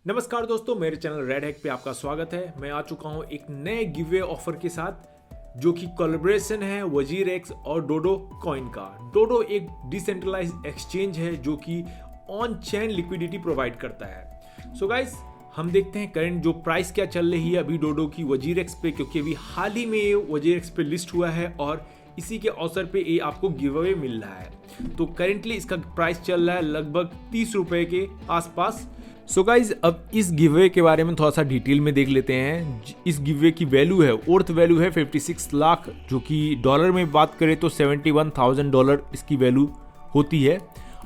नमस्कार दोस्तों, मेरे चैनल रेड हैक पे आपका स्वागत है। मैं आ चुका हूँ एक नए गिवअवे ऑफर के साथ जो कि कोलैबोरेशन है WazirX और डोडो कॉइन का। डोडो एक डिसेंट्रलाइज्ड एक्सचेंज है जो कि ऑन चेन लिक्विडिटी प्रोवाइड करता है। सो गाइस, हम देखते हैं करंट जो प्राइस क्या चल रही है अभी डोडो की WazirX पे, क्योंकि अभी हाल ही में ये WazirX पे लिस्ट हुआ है और इसी के अवसर पे ये आपको गिवअवे मिल रहा है। तो करेंटली इसका प्राइस चल रहा है लगभग 30 रुपए के आसपास। सो गाइज, अब इस गिवअवे के बारे में थोड़ा सा डिटेल में देख लेते हैं। इस गिवअवे की वैल्यू है, वर्थ वैल्यू है 56 लाख, जो कि डॉलर में बात करें तो $71,000 इसकी वैल्यू होती है।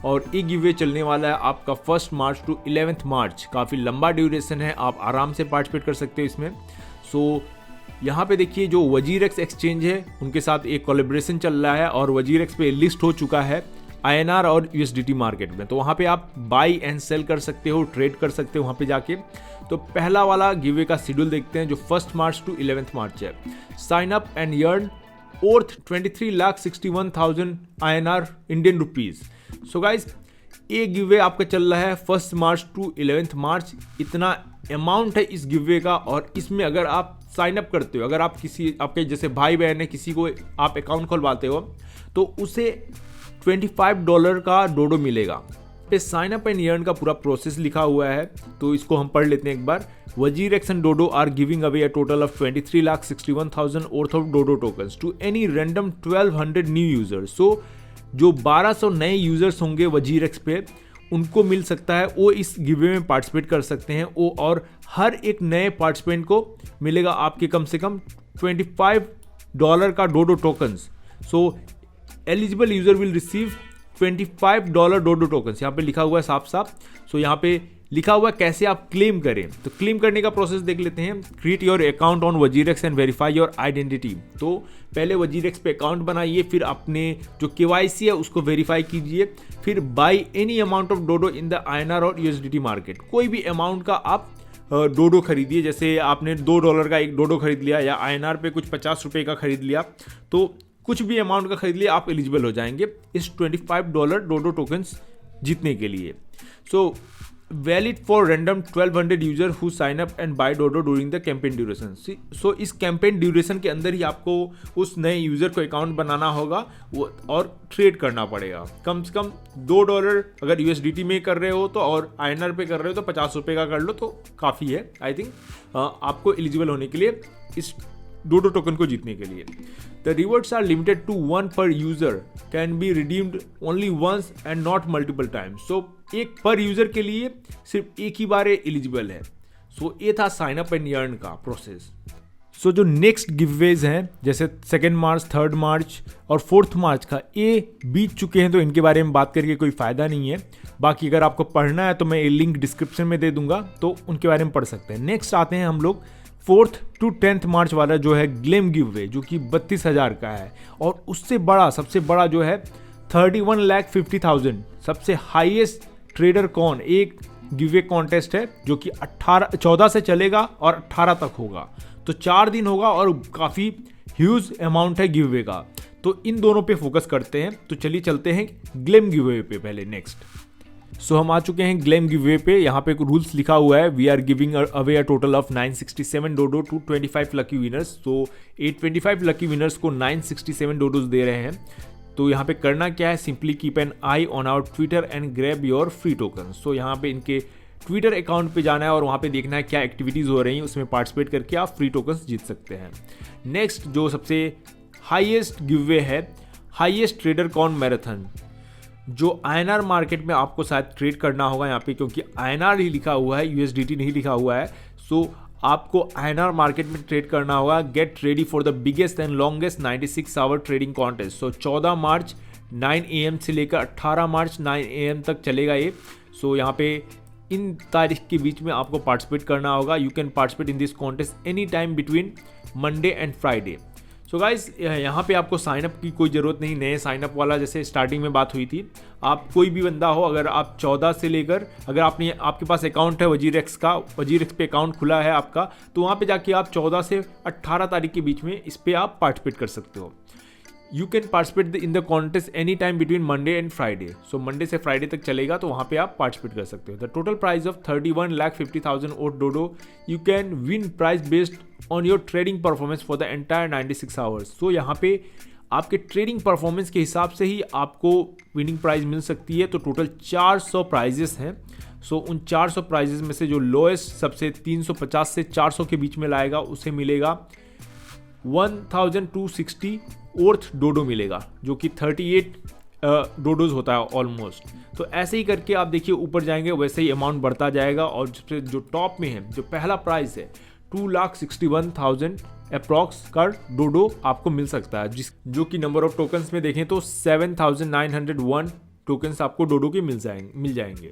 और ये गिवअवे चलने वाला है आपका 1 मार्च टू 11 मार्च। काफ़ी लंबा ड्यूरेशन है, आप आराम से पार्टिसिपेट कर सकते हो इसमें। सो यहाँ पे देखिए जो WazirX एक्सचेंज है उनके साथ एक कोलैबोरेशन चल रहा है और WazirX पे लिस्ट हो चुका है INR और USDT मार्केट में। तो वहाँ पे आप बाई एंड सेल कर सकते हो, ट्रेड कर सकते हो वहाँ पे जाके। तो पहला वाला गिवअवे का शेड्यूल देखते हैं जो 1 मार्च टू 11 मार्च है। Sign up and earn worth 23,61,000 INR Indian rupees. So guys, ये गिवअवे आपका चल रहा है 1 मार्च टू 11 मार्च। इतना अमाउंट है इस गिवअवे का। और इसमें अगर आप साइन अप करते हो, अगर आप किसी आपके जैसे भाई बहन है, किसी को आप अकाउंट खोलवाते हो तो उसे $25 का डोडो मिलेगा। पे साइन अप एंड अर्न का पूरा प्रोसेस लिखा हुआ है, तो इसको हम पढ़ लेते हैं एक बार। WazirX and Dodo are giving away a total of 23,61,000 worth of Dodo tokens to any random 1,200 new users। So जो 1200 नए यूजर्स होंगे WazirX पे, उनको मिल सकता है, वो इस गिवअवे में पार्टिसिपेट कर सकते हैं वो। और हर एक नए पार्टिसिपेंट को मिलेगा आपके कम से कम $25 का Dodo tokens. So eligible user will receive $25 Dodo tokens. यहाँ पे लिखा हुआ है साफ साफ। सो यहाँ पे लिखा हुआ है कैसे आप क्लेम करें। तो क्लेम करने का प्रोसेस देख लेते हैं। Create your account on WazirX and verify your identity. तो पहले WazirX पे अकाउंट बनाइए, फिर अपने जो KYC है उसको वेरीफाई कीजिए, फिर buy any amount of Dodo in the INR और USDT मार्केट। कोई भी अमाउंट का आप डोडो खरीदिए। जैसे आपने $2 का एक डोडो खरीद लिया या INR पे कुछ 50 रुपये का खरीद लिया, तो कुछ भी अमाउंट का खरीद लिया आप एलिजिबल हो जाएंगे इस $25 डोडो टोकन्स जीतने के लिए। So valid for random 1200 user who sign up and buy Dodo during the campaign duration. So इस कैंपेन ड्यूरेशन के अंदर ही आपको उस नए यूजर को अकाउंट बनाना होगा वो और ट्रेड करना पड़ेगा। कम से कम $2 अगर USDT में कर रहे हो तो, और INR पे कर रहे हो तो 50 रुपये का कर लो तो काफ़ी है। आई थिंक आपको एलिजिबल होने के लिए इस डोडो टोकन को जीतने के लिए। The rewards are limited to 1 per user, can be redeemed only once and not multiple times. So एक पर यूजर के लिए सिर्फ एक ही बार एलिजिबल है। सो ये था साइन अप एंड अर्न का प्रोसेस। सो जो नेक्स्ट गिवअवेज हैं जैसे 2 मार्च, 3 मार्च और 4 मार्च का, ये बीत चुके हैं तो इनके बारे में बात करके कोई फ़ायदा नहीं है। बाकी अगर आपको पढ़ना है तो मैं ये लिंक डिस्क्रिप्शन में दे दूंगा, तो उनके बारे में पढ़ सकते हैं। नेक्स्ट आते हैं हम लोग 4 टू 10 मार्च वाला जो है ग्लेम गिवअवे, जो कि 32,000 का है। और उससे बड़ा, सबसे बड़ा जो है 31,50,000, सबसे हाईएस्ट ट्रेडर कौन एक गिवअवे कॉन्टेस्ट है जो कि 14 से चलेगा और 18 तक होगा। तो 4 दिन होगा और काफ़ी ह्यूज अमाउंट है गिवअवे का। तो इन दोनों पे फोकस करते हैं। तो चलिए चलते हैं ग्लेम गिवअवे पे पहले। नेक्स्ट सो हम आ चुके हैं ग्लेम गिवअवे पे। यहाँ पे रूल्स लिखा हुआ है, we are giving away a total of 967 Dodo to 25 lucky winners. तो 825 लकी विनर्स को 967 डोडोज दे रहे हैं। तो यहाँ पे करना क्या है, simply keep an eye on our Twitter and grab your free token. So यहाँ पे इनके ट्विटर अकाउंट पे जाना है और वहाँ पे देखना है क्या एक्टिविटीज़ हो रही हैं, उसमें पार्टिसिपेट करके आप फ्री टोकन्स जीत सकते हैं। नेक्स्ट जो सबसे हाईएस्ट गिवअवे है, हाईएस्ट ट्रेडर कॉन मैराथन, जो INR मार्केट में आपको शायद ट्रेड करना होगा यहाँ पे, क्योंकि INR ही लिखा हुआ है, USDT नहीं लिखा हुआ है। सो आपको INR मार्केट में ट्रेड करना होगा। Get ready for the biggest and longest 96 hour trading contest. So 14 March 9 AM से लेकर 18 मार्च 9 AM तक चलेगा ये। सो यहाँ पे इन तारीख के बीच में आपको पार्टिसिपेट करना होगा। You can participate in this contest any time between Monday and Friday. So guys, यहाँ पे आपको साइनअप की कोई ज़रूरत नहीं। नए साइनअप वाला जैसे स्टार्टिंग में बात हुई थी, आप कोई भी बंदा हो, अगर आप 14 से लेकर, अगर आपके पास अकाउंट है WazirX का, WazirX पे अकाउंट खुला है आपका, तो वहाँ पे जाके आप 14 से 18 तारीख के बीच में इस पर आप पार्टिसिपेट कर सकते हो। You can participate in the contest any time between Monday and Friday. So Monday से फ्राइडे तक चलेगा, तो वहाँ पे आप पार्टिसिपेट कर सकते हो। The total price of 31,50,000 worth Dodo. You can win prize based on your trading performance for the entire 96 hours. So यहाँ पे आपके ट्रेडिंग परफॉर्मेंस के हिसाब से ही आपको विनिंग प्राइज मिल सकती है। तो टोटल 400 प्राइजेस हैं। सो उन 400 प्राइजेस में से जो लोएस्ट सबसे 350 से 400 के बीच में लाएगा उसे मिलेगा 1260 ओर्थ डोडो मिलेगा, जो कि 38 डोडोज होता है ऑलमोस्ट। तो ऐसे ही करके आप देखिए ऊपर जाएंगे वैसे ही अमाउंट बढ़ता जाएगा, और जो टॉप में है, जो पहला प्राइस है 2,61,000 अप्रॉक्स का डोडो आपको मिल सकता है, जो कि नंबर ऑफ टोकन्स में देखें तो 7,901 टोकन्स आपको डोडो के मिल जाएंगे।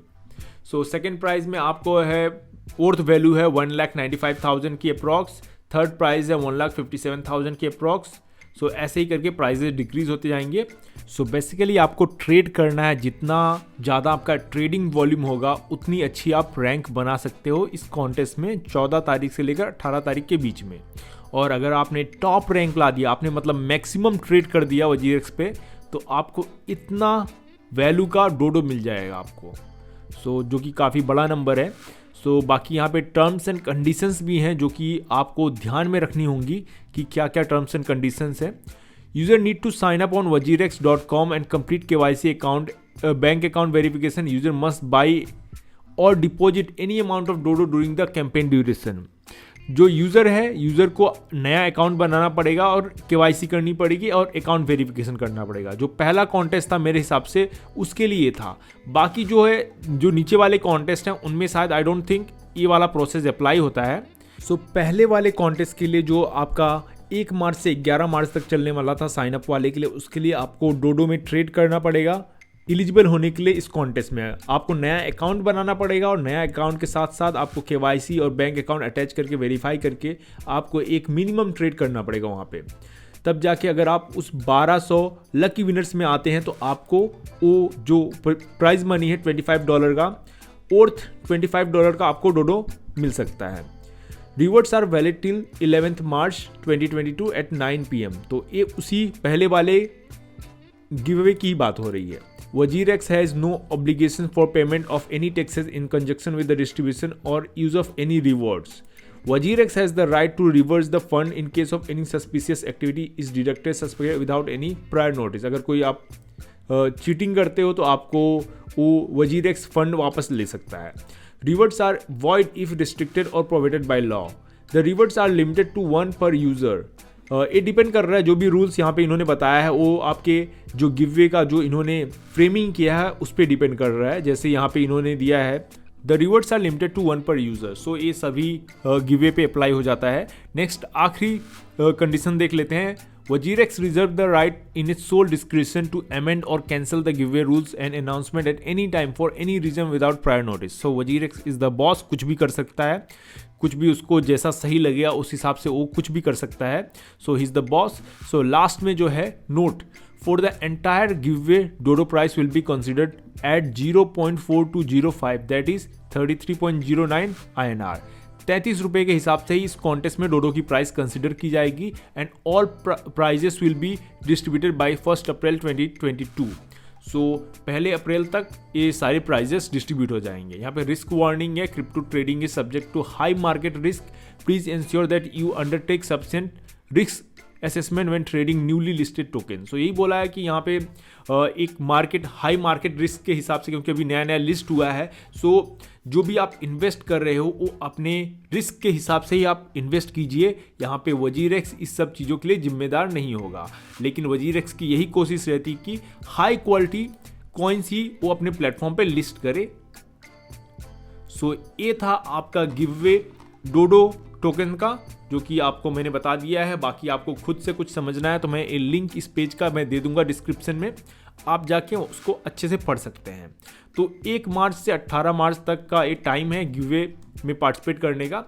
सो सेकेंड प्राइज में आपको है फोर्थ वैल्यू है 1,95,000 की अप्रॉक्स। थर्ड प्राइज है 1,57,000 की अप्रॉक्स। सो ऐसे ही करके प्राइजेस डिक्रीज होते जाएंगे। सो बेसिकली आपको ट्रेड करना है, जितना ज़्यादा आपका ट्रेडिंग वॉल्यूम होगा उतनी अच्छी आप रैंक बना सकते हो इस कॉन्टेस्ट में 14 तारीख से लेकर 18 तारीख के बीच में। और अगर आपने टॉप रैंक ला दिया, आपने मतलब मैक्सिमम ट्रेड कर दिया वजीरेक्स पे, तो आपको इतना वैल्यू का डोडो मिल जाएगा आपको। सो जो कि काफ़ी बड़ा नंबर है। सो बाकी यहाँ पे टर्म्स एंड कंडीशंस भी हैं जो कि आपको ध्यान में रखनी होंगी कि क्या क्या टर्म्स एंड कंडीशंस हैं। User need to sign up on wajirex.com and complete KYC account bank account verification. User must buy or deposit any amount of Dodo during the campaign duration. जो यूज़र है, user को नया account बनाना पड़ेगा और KYC करनी पड़ेगी और account verification करना पड़ेगा। जो पहला कॉन्टेस्ट था मेरे हिसाब से उसके लिए था। बाकी जो है, जो नीचे वाले कॉन्टेस्ट हैं उनमें शायद आई डोंट थिंक ये वाला प्रोसेस अप्लाई होता है। सो पहले वाले कॉन्टेस्ट के लिए जो आपका 1 मार्च से 11 मार्च तक चलने वाला था साइन अप वाले के लिए, उसके लिए आपको डोडो में ट्रेड करना पड़ेगा। एलिजिबल होने के लिए इस कॉन्टेस्ट में आपको नया अकाउंट बनाना पड़ेगा, और नया अकाउंट के साथ साथ आपको KYC और बैंक अकाउंट अटैच करके वेरीफाई करके आपको एक मिनिमम ट्रेड करना पड़ेगा वहाँ पे। तब जाके अगर आप उस 1200 लकी विनर्स में आते हैं तो आपको वो जो प्राइज मनी है $25 का और $25 का आपको डोडो मिल सकता है। Rewards are valid till 11 March 2022 at 9 PM। तो ये उसी पहले वाले गिव अवे की बात हो रही है। Wajirex has no obligation for payment of any taxes in conjunction with the distribution or use of any rewards. Wajirex has the right to reverse the fund in case of any suspicious activity is deducted suspected without any prior notice. अगर कोई आप cheating करते हो तो आपको वो Wajirex fund वापस ले सकता है। Rewards are void if restricted or prohibited by law. The rewards are limited to 1 per user. ये डिपेंड कर रहा है, जो भी रूल्स यहाँ पे इन्होंने बताया है वो आपके जो गिववे का जो इन्होंने फ्रेमिंग किया है उस पर डिपेंड कर रहा है। जैसे यहाँ पे इन्होंने दिया है the rewards are limited to 1 per user. सो ये सभी गिववे पे अप्लाई हो जाता है। नेक्स्ट आखिरी कंडीशन देख लेते हैं। Wajirex reserve the right in its sole discretion to amend or cancel the giveaway rules and announcement at any time for any reason without prior notice. So Wajirex is the boss, कुछ भी कर सकता है, कुछ भी उसको जैसा सही लगेगा उस हिसाब से वो कुछ भी कर सकता है। So he is the boss. So last में जो है note, for the entire giveaway dodo price will be considered at 0.4205, that is 33.09 INR। 33 रुपये के हिसाब से ही इस कॉन्टेस्ट में डोडो की प्राइस कंसिडर की जाएगी and all prizes will be distributed by 1 April 2022। So 1 April तक ये सारे प्राइजेस डिस्ट्रीब्यूट हो जाएंगे। यहाँ पे रिस्क वार्निंग है, crypto trading is subject to high market risk, please ensure that you undertake sufficient risk assessment when trading newly listed token. So यही बोला है कि यहाँ पे एक मार्केट हाई मार्केट रिस्क के हिसाब से, क्योंकि अभी नया नया लिस्ट हुआ है, सो जो भी आप इन्वेस्ट कर रहे हो वो अपने रिस्क के हिसाब से ही आप इन्वेस्ट कीजिए। यहाँ पे Wajirex इस सब चीज़ों के लिए जिम्मेदार नहीं होगा, लेकिन Wajirex की यही कोशिश रहती कि हाई क्वालिटी कॉइन्स ही वो अपने प्लेटफॉर्म पे लिस्ट करे। सो ये था आपका गिववे डोडो टोकन का, जो कि आपको मैंने बता दिया है। बाकी आपको खुद से कुछ समझना है तो मैं एक लिंक इस पेज का मैं दे दूंगा डिस्क्रिप्शन में, आप जाके उसको अच्छे से पढ़ सकते हैं। तो 1 मार्च से 18 मार्च तक का ये टाइम है गिववे में पार्टिसिपेट करने का,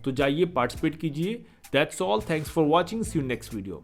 तो जाइए पार्टिसिपेट कीजिए। That's all, thanks for watching, see you next video.